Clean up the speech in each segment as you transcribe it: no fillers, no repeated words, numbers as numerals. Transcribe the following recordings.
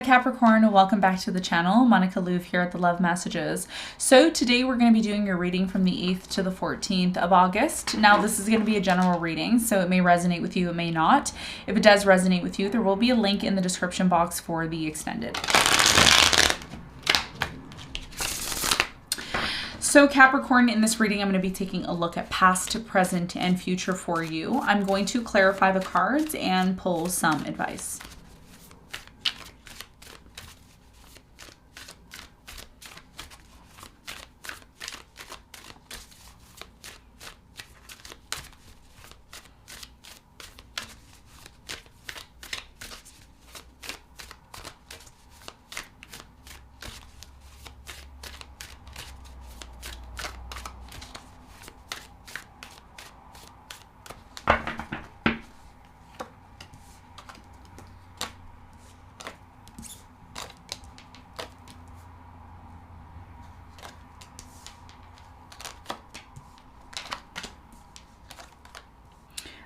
Capricorn, welcome back to the channel. Monica Louv here at the Love Messages. So today we're going to be doing your reading from the 8th to the 14th of August. Now this is going to be a general reading, so it may resonate with you, it may not. If it does resonate with you, there will be a link in the description box for the extended. So Capricorn, in this reading, I'm going to be taking a look at past, present, and future for you. I'm going to clarify the cards and pull some advice.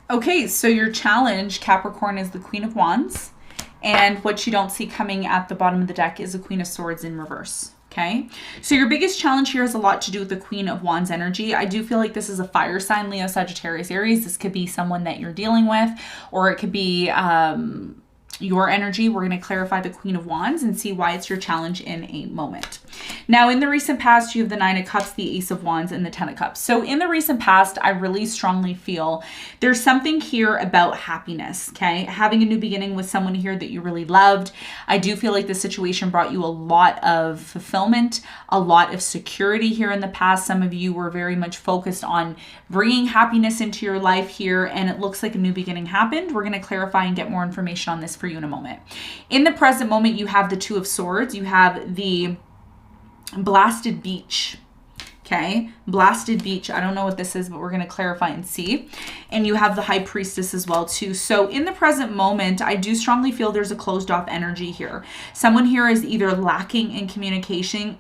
Okay, so your challenge, Capricorn, is the Queen of Wands. And what you don't see coming at the bottom of the deck is the Queen of Swords in reverse. Okay, so your biggest challenge here has a lot to do with the Queen of Wands energy. I do feel like this is a fire sign, Leo, Sagittarius, Aries. This could be someone that you're dealing with, or it could be your energy. We're going to clarify the Queen of Wands and see why it's your challenge in a moment. Now, in the recent past, you have the Nine of Cups, the Ace of Wands, and the Ten of Cups. So in the recent past, I really strongly feel there's something here about happiness, okay? Having a new beginning with someone here that you really loved. I do feel like this situation brought you a lot of fulfillment, a lot of security here in the past. Some of you were very much focused on bringing happiness into your life here, and it looks like a new beginning happened. We're going to clarify and get more information on this for you in a moment. In the present moment, you have the Two of Swords. You have the Blasted Beach. Okay, Blasted Beach. I don't know what this is, but we're going to clarify and see. And you have the High Priestess as well too. So in the present moment, I do strongly feel there's a closed off energy here. Someone here is either lacking in communication.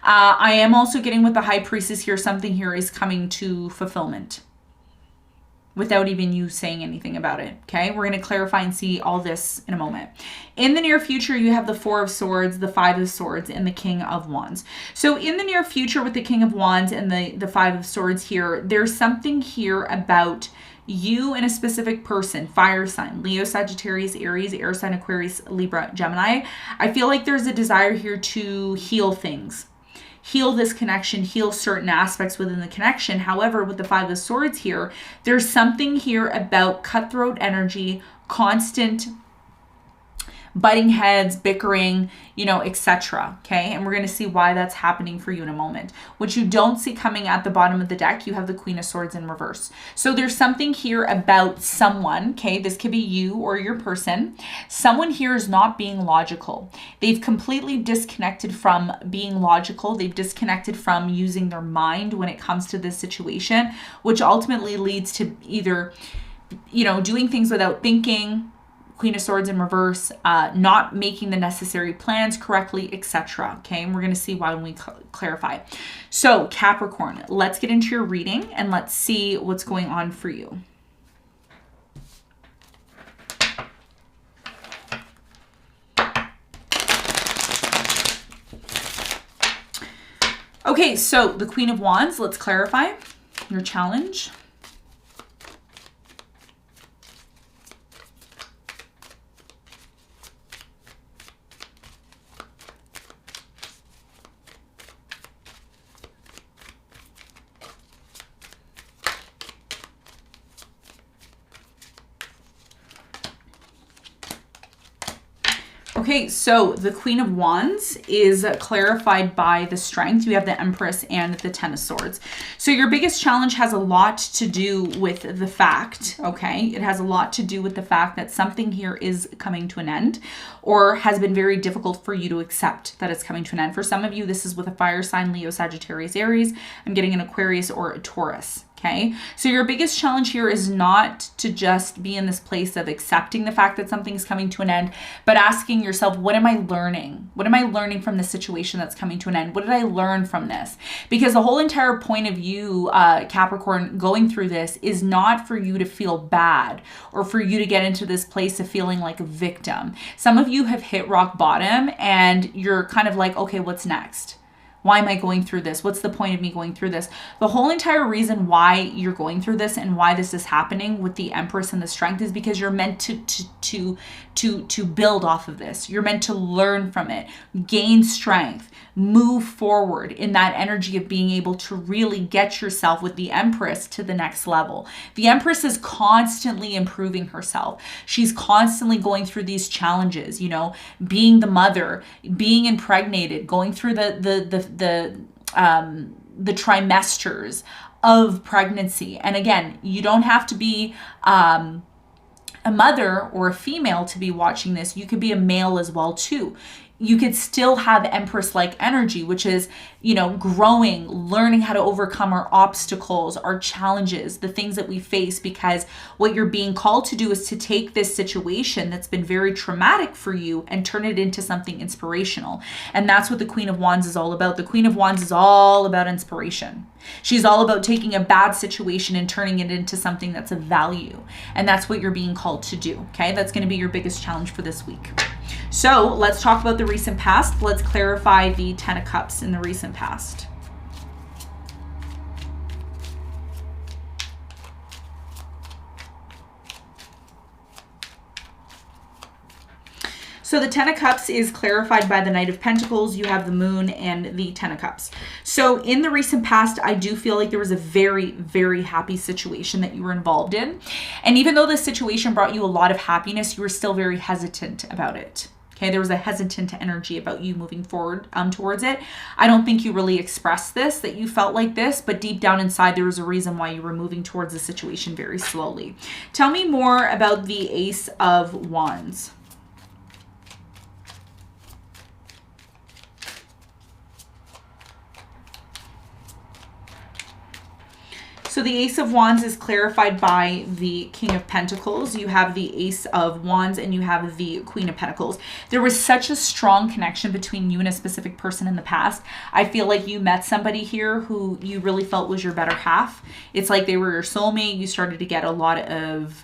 I am also getting with the High Priestess here, something here is coming to fulfillment without even you saying anything about it. Okay, we're going to clarify and see all this in a moment. In the near future, you have the Four of Swords, the Five of Swords, and the King of Wands. So in the near future with the King of Wands and the Five of Swords here, there's something here about you and a specific person, fire sign, Leo, Sagittarius, Aries, air sign, Aquarius, Libra, Gemini. I feel like there's a desire here to heal things. Heal this connection, heal certain aspects within the connection. However, with the Five of Swords here, there's something here about cutthroat energy, constant butting heads, bickering, you know, etc. Okay, and we're going to see why that's happening for you in a moment. What you don't see coming at the bottom of the deck, you have the Queen of Swords in reverse. So there's something here about someone, okay, this could be you or your person. Someone here is not being logical. They've completely disconnected from being logical. They've disconnected from using their mind when it comes to this situation, which ultimately leads to either, you know, doing things without thinking, Queen of Swords in reverse, not making the necessary plans correctly, etc. Okay, and we're going to see why when we clarify. So Capricorn, let's get into your reading and let's see what's going on for you. Okay, so the Queen of Wands, let's clarify your challenge. Okay, so the Queen of Wands is clarified by the Strength. You have the Empress and the Ten of Swords. So your biggest challenge has a lot to do with the fact, okay? It has a lot to do with the fact that something here is coming to an end or has been very difficult for you to accept that it's coming to an end. For some of you, this is with a fire sign, Leo, Sagittarius, Aries. I'm getting an Aquarius or a Taurus. Okay, so your biggest challenge here is not to just be in this place of accepting the fact that something's coming to an end, but asking yourself, what am I learning? What am I learning from this situation that's coming to an end? What did I learn from this? Because the whole entire point of you, Capricorn, going through this is not for you to feel bad or for you to get into this place of feeling like a victim. Some of you have hit rock bottom and you're kind of like, okay, what's next? Why am I going through this? What's the point of me going through this? The whole entire reason why you're going through this and why this is happening with the Empress and the Strength is because you're meant to build off of this. You're meant to learn from it, gain strength, move forward in that energy of being able to really get yourself with the Empress to the next level. The Empress is constantly improving herself. She's constantly going through these challenges, you know, being the mother, being impregnated, going through the trimesters of pregnancy. And again, you don't have to be a mother or a female to be watching this. You could be a male as well too. You could still have Empress-like energy, which is, you know, growing, learning how to overcome our obstacles, our challenges, the things that we face, because what you're being called to do is to take this situation that's been very traumatic for you and turn it into something inspirational. And that's what the Queen of Wands is all about. The Queen of Wands is all about inspiration. She's all about taking a bad situation and turning it into something that's of value. And that's what you're being called to do, okay? That's going to be your biggest challenge for this week. So let's talk about the recent past. Let's clarify the Ten of Cups in the recent past. So the Ten of Cups is clarified by the Knight of Pentacles. You have the Moon and the Ten of Cups. So in the recent past, I do feel like there was a very, very happy situation that you were involved in. And even though this situation brought you a lot of happiness, you were still very hesitant about it. Okay, there was a hesitant energy about you moving forward towards it. I don't think you really expressed this, that you felt like this, but deep down inside, there was a reason why you were moving towards the situation very slowly. Tell me more about the Ace of Wands. So the Ace of Wands is clarified by the King of Pentacles. You have the Ace of Wands and you have the Queen of Pentacles. There was such a strong connection between you and a specific person in the past. I feel like you met somebody here who you really felt was your better half. It's like they were your soulmate. You started to get a lot of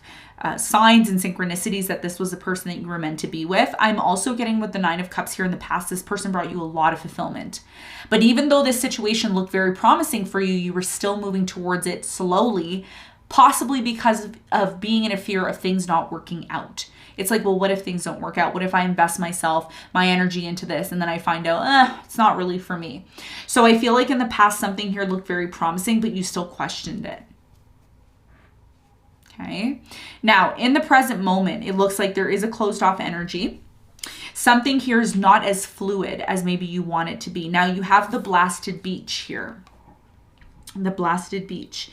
signs and synchronicities that this was the person that you were meant to be with. I'm also getting with the Nine of Cups here in the past, this person brought you a lot of fulfillment. But even though this situation looked very promising for you, you were still moving towards it slowly, possibly because of being in a fear of things not working out. It's like, well, what if things don't work out? What if I invest myself, my energy into this, and then I find out, it's not really for me. So I feel like in the past, something here looked very promising, but you still questioned it. Okay. Now, in the present moment, it looks like there is a closed off energy. Something here is not as fluid as maybe you want it to be. Now, you have the blasted beach here. The blasted beach.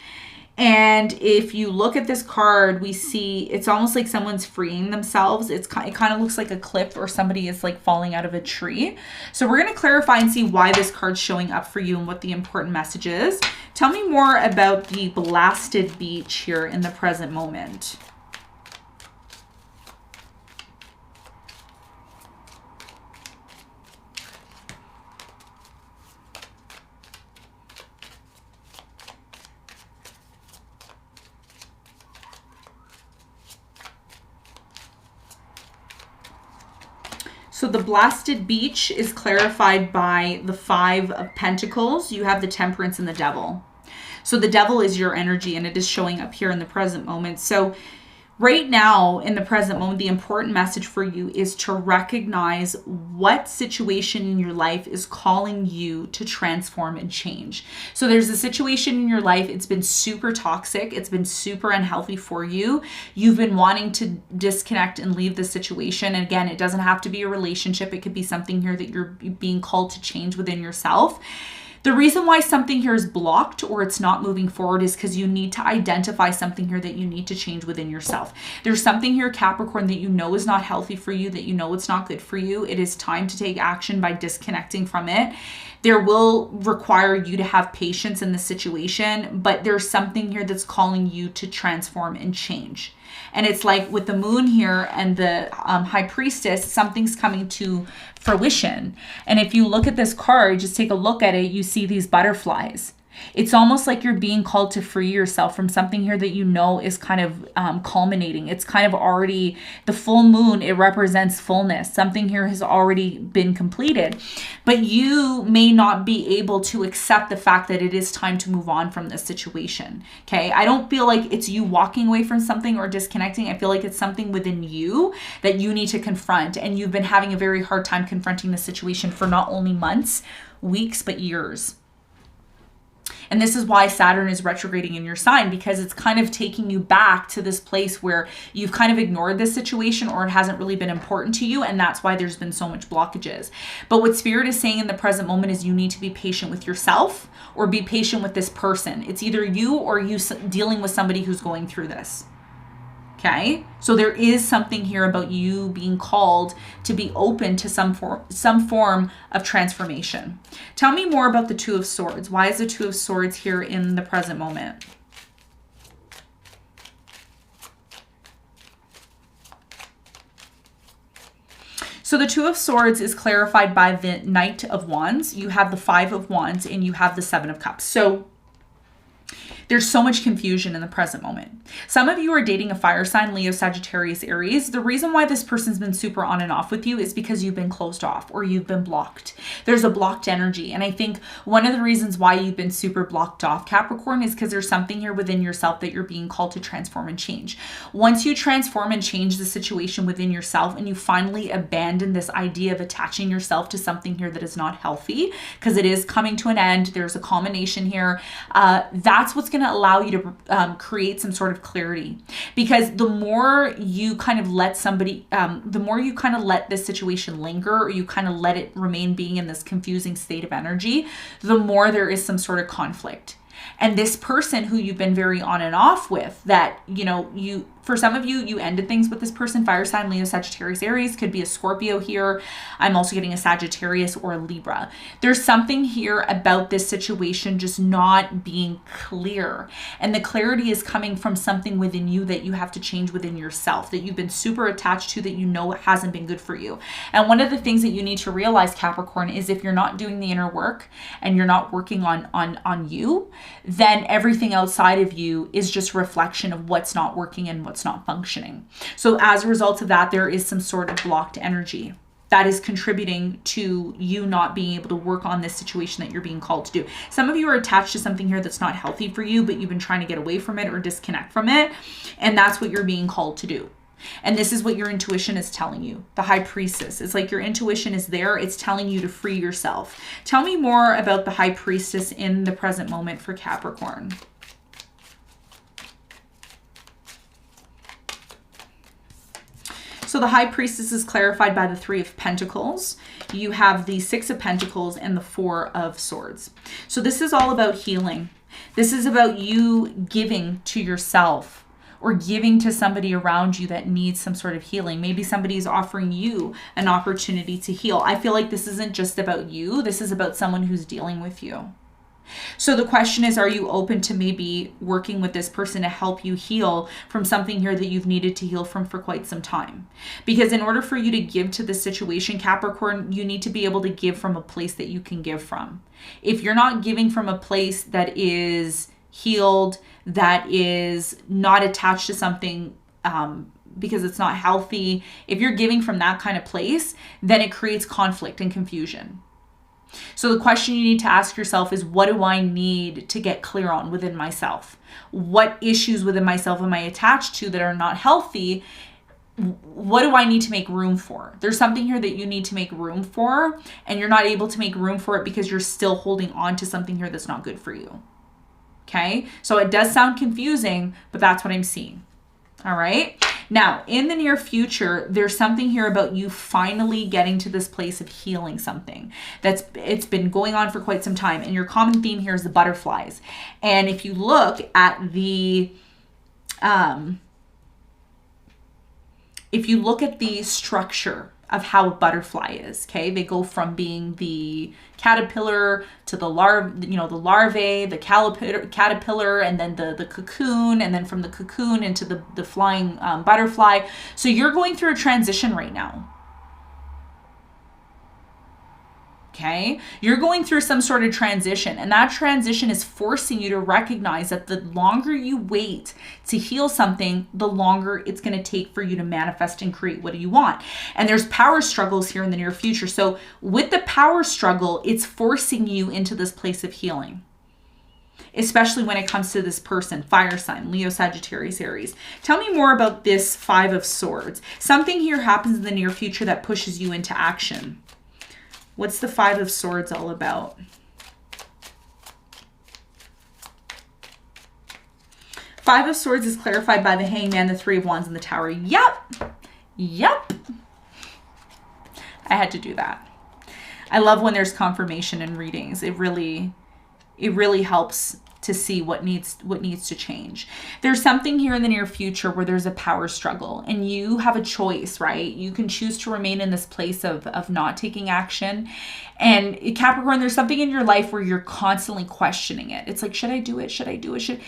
And if you look at this card, we see it's almost like someone's freeing themselves. It kind of looks like a cliff or somebody is like falling out of a tree. So we're going to clarify and see why this card's showing up for you and what the important message is. Tell me more about the blasted beach here in the present moment. So the blasted beach is clarified by the Five of Pentacles. You have the Temperance and the Devil. So the Devil is your energy and it is showing up here in the present moment. So right now in the present moment, the important message for you is to recognize what situation in your life is calling you to transform and change. So there's a situation in your life, it's been super toxic, it's been super unhealthy for you. You've been wanting to disconnect and leave the situation. And again, it doesn't have to be a relationship. It could be something here that you're being called to change within yourself. The reason why something here is blocked or it's not moving forward is because you need to identify something here that you need to change within yourself. There's something here, Capricorn, that you know is not healthy for you, that you know it's not good for you. It is time to take action by disconnecting from it. There will require you to have patience in the situation, but there's something here that's calling you to transform and change. And it's like with the moon here and the high priestess, something's coming to fruition. And if you look at this card, just take a look at it, you see these butterflies. It's almost like you're being called to free yourself from something here that you know is kind of culminating. It's kind of already, the full moon, it represents fullness. Something here has already been completed. But you may not be able to accept the fact that it is time to move on from this situation. Okay? I don't feel like it's you walking away from something or disconnecting. I feel like it's something within you that you need to confront. And you've been having a very hard time confronting the situation for not only months, weeks, but years. And this is why Saturn is retrograding in your sign, because it's kind of taking you back to this place where you've kind of ignored this situation or it hasn't really been important to you. And that's why there's been so much blockages. But what Spirit is saying in the present moment is you need to be patient with yourself or be patient with this person. It's either you or you dealing with somebody who's going through this. Okay, so there is something here about you being called to be open to some form of transformation. Tell me more about the Two of Swords. Why is the Two of Swords here in the present moment? So the Two of Swords is clarified by the Knight of Wands. You have the Five of Wands and you have the Seven of Cups. So there's so much confusion in the present moment. Some of you are dating a fire sign, Leo, Sagittarius, Aries. The reason why this person's been super on and off with you is because you've been closed off or you've been blocked. There's a blocked energy. And I think one of the reasons why you've been super blocked off, Capricorn, is because there's something here within yourself that you're being called to transform and change. Once you transform and change the situation within yourself and you finally abandon this idea of attaching yourself to something here that is not healthy, because it is coming to an end, there's a culmination here, that's what's going to allow you to create some sort of clarity. Because the more you kind of let the more you kind of let this situation linger, or you kind of let it remain being in this confusing state of energy, the more there is some sort of conflict. And this person who you've been very on and off with, that, for some of you, you ended things with this person, fire sign, Leo, Sagittarius, Aries, could be a Scorpio here. I'm also getting a Sagittarius or a Libra. There's something here about this situation just not being clear. And the clarity is coming from something within you that you have to change within yourself, that you've been super attached to, that you know it hasn't been good for you. And one of the things that you need to realize, Capricorn, is if you're not doing the inner work and you're not working on you, then everything outside of you is just a reflection of what's not working and what's not functioning. So as a result of that, there is some sort of blocked energy that is contributing to you not being able to work on this situation that you're being called to do. Some of you are attached to something here that's not healthy for you, but you've been trying to get away from it or disconnect from it. And that's what you're being called to do. And this is what your intuition is telling you. The High Priestess. It's like your intuition is there. It's telling you to free yourself. Tell me more about the High Priestess in the present moment for Capricorn. So the High Priestess is clarified by the Three of Pentacles. You have the Six of Pentacles and the Four of Swords. So this is all about healing. This is about you giving to yourself or giving to somebody around you that needs some sort of healing. Maybe somebody's offering you an opportunity to heal. I feel like this isn't just about you. This is about someone who's dealing with you. So the question is, are you open to maybe working with this person to help you heal from something here that you've needed to heal from for quite some time? Because in order for you to give to this situation, Capricorn, you need to be able to give from a place that you can give from. If you're not giving from a place that is healed, that is not attached to something because it's not healthy, if you're giving from that kind of place, then it creates conflict and confusion. So the question you need to ask yourself is, what do I need to get clear on within myself? What issues within myself am I attached to that are not healthy? What do I need to make room for? There's something here that you need to make room for, and you're not able to make room for it because you're still holding on to something here that's not good for you. Okay? So it does sound confusing, but that's what I'm seeing. All right? Now, in the near future, there's something here about you finally getting to this place of healing something it's been going on for quite some time. And your common theme here is the butterflies. And if you look at the if you look at the structure of how a butterfly is, okay, they go from being the caterpillar to the larvae, the caterpillar, and then the cocoon, and then from the cocoon into the flying butterfly. So you're going through a transition right now. Okay, you're going through some sort of transition, and that transition is forcing you to recognize that the longer you wait to heal something, the longer it's going to take for you to manifest and create what do you want. And there's power struggles here in the near future. So with the power struggle, it's forcing you into this place of healing, especially when it comes to this person, fire sign, Leo, Sagittarius, Aries. Tell me more about this 5 of Swords. Something here happens in the near future that pushes you into action. What's the 5 of Swords all about? 5 of Swords is clarified by the Hangman, the 3 of Wands, and the Tower. Yep. I had to do that. I love when there's confirmation in readings. It really helps to see what needs to change. There's something here in the near future where there's a power struggle, and you have a choice, right? You can choose to remain in this place of not taking action. And Capricorn, there's something in your life where you're constantly questioning it. It's like, should I do it?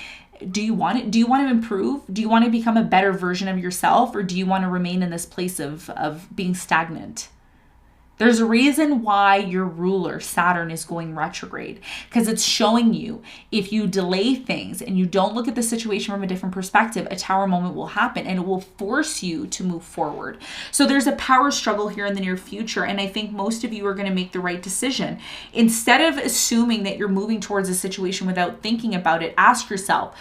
Do you want it? Do you want to improve? Do you want to become a better version of yourself? Or do you want to remain in this place of being stagnant? There's a reason why your ruler, Saturn, is going retrograde, because it's showing you if you delay things and you don't look at the situation from a different perspective, a Tower moment will happen and it will force you to move forward. So there's a power struggle here in the near future, and I think most of you are going to make the right decision. Instead of assuming that you're moving towards a situation without thinking about it, ask yourself,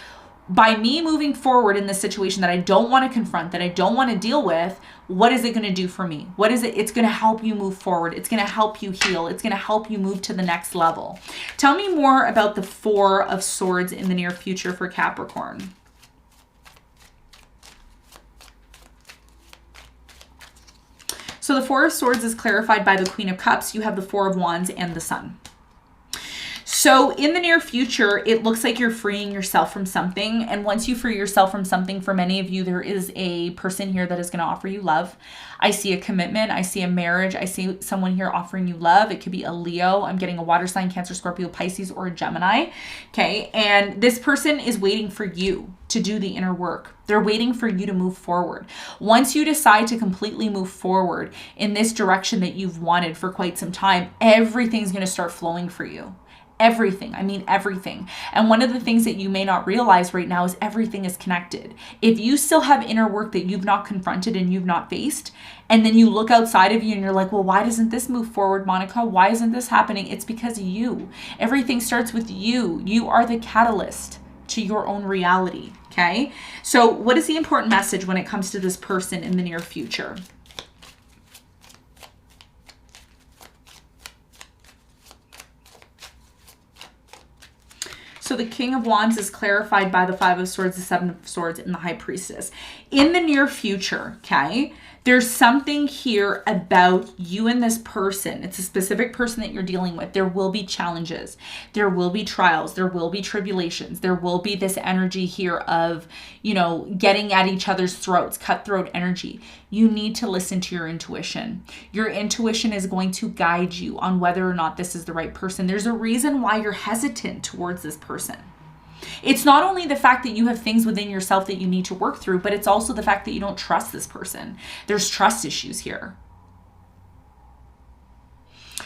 by me moving forward in this situation that I don't want to confront, that I don't want to deal with, what is it going to do for me? What is it? It's going to help you move forward. It's going to help you heal. It's going to help you move to the next level. Tell me more about the 4 of Swords in the near future for Capricorn. So the 4 of Swords is clarified by the Queen of Cups. You have the 4 of Wands and the Sun. So in the near future, it looks like you're freeing yourself from something. And once you free yourself from something, for many of you, there is a person here that is going to offer you love. I see a commitment. I see a marriage. I see someone here offering you love. It could be a Leo. I'm getting a water sign, Cancer, Scorpio, Pisces, or a Gemini. Okay. And this person is waiting for you to do the inner work. They're waiting for you to move forward. Once you decide to completely move forward in this direction that you've wanted for quite some time, everything's going to start flowing for you. Everything. I mean, everything. And one of the things that you may not realize right now is everything is connected. If you still have inner work that you've not confronted and you've not faced, and then you look outside of you and you're like, well, why doesn't this move forward, Monica? Why isn't this happening? It's because of you. Everything starts with you. You are the catalyst to your own reality. Okay. So what is the important message when it comes to this person in the near future? So the King of Wands is clarified by the 5 of Swords, the 7 of Swords, and the High Priestess. In the near future, okay, there's something here about you and this person. It's a specific person that you're dealing with. There will be challenges. There will be trials. There will be tribulations. There will be this energy here of, getting at each other's throats, cutthroat energy. You need to listen to your intuition. Your intuition is going to guide you on whether or not this is the right person. There's a reason why you're hesitant towards this person. It's not only the fact that you have things within yourself that you need to work through, but it's also the fact that you don't trust this person. There's trust issues here.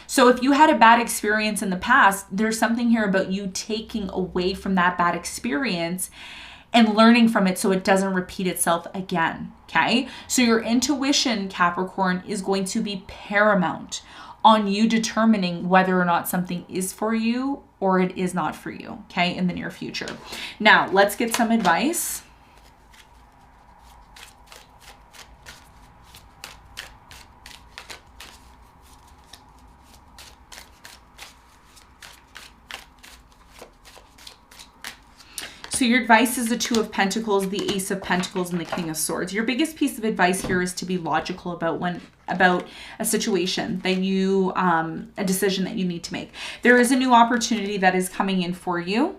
So if you had a bad experience in the past, there's something here about you taking away from that bad experience and learning from it so it doesn't repeat itself again, okay? So your intuition, Capricorn, is going to be paramount on you determining whether or not something is for you or it is not for you, okay, in the near future. Now, let's get some advice. So your advice is the 2 of Pentacles, the Ace of Pentacles, and the King of Swords. Your biggest piece of advice here is to be logical about a situation that a decision that you need to make. There is a new opportunity that is coming in for you.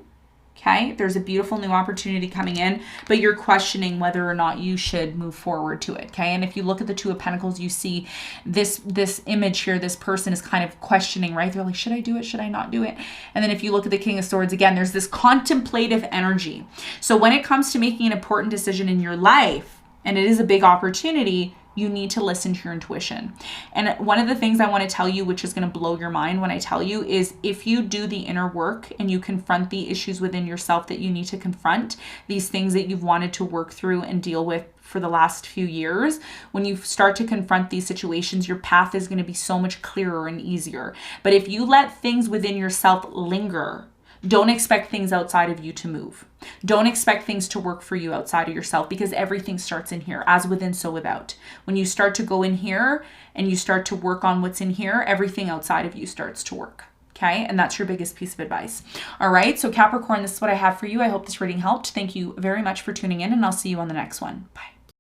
Okay, there's a beautiful new opportunity coming in, but you're questioning whether or not you should move forward to it. Okay, and if you look at the Two of Pentacles, you see this image here. This person is kind of questioning, right? They're like, should I do it? Should I not do it? And then if you look at the King of Swords again, there's this contemplative energy. So when it comes to making an important decision in your life, and it is a big opportunity, you need to listen to your intuition. And one of the things I want to tell you, which is going to blow your mind when I tell you, is if you do the inner work and you confront the issues within yourself that you need to confront, these things that you've wanted to work through and deal with for the last few years, when you start to confront these situations, your path is going to be so much clearer and easier. But if you let things within yourself linger, don't expect things outside of you to move. Don't expect things to work for you outside of yourself, because everything starts in here, as within, so without. When you start to go in here and you start to work on what's in here, everything outside of you starts to work. Okay, and that's your biggest piece of advice. All right, so Capricorn, this is what I have for you. I hope this reading helped. Thank you very much for tuning in, and I'll see you on the next one. Bye.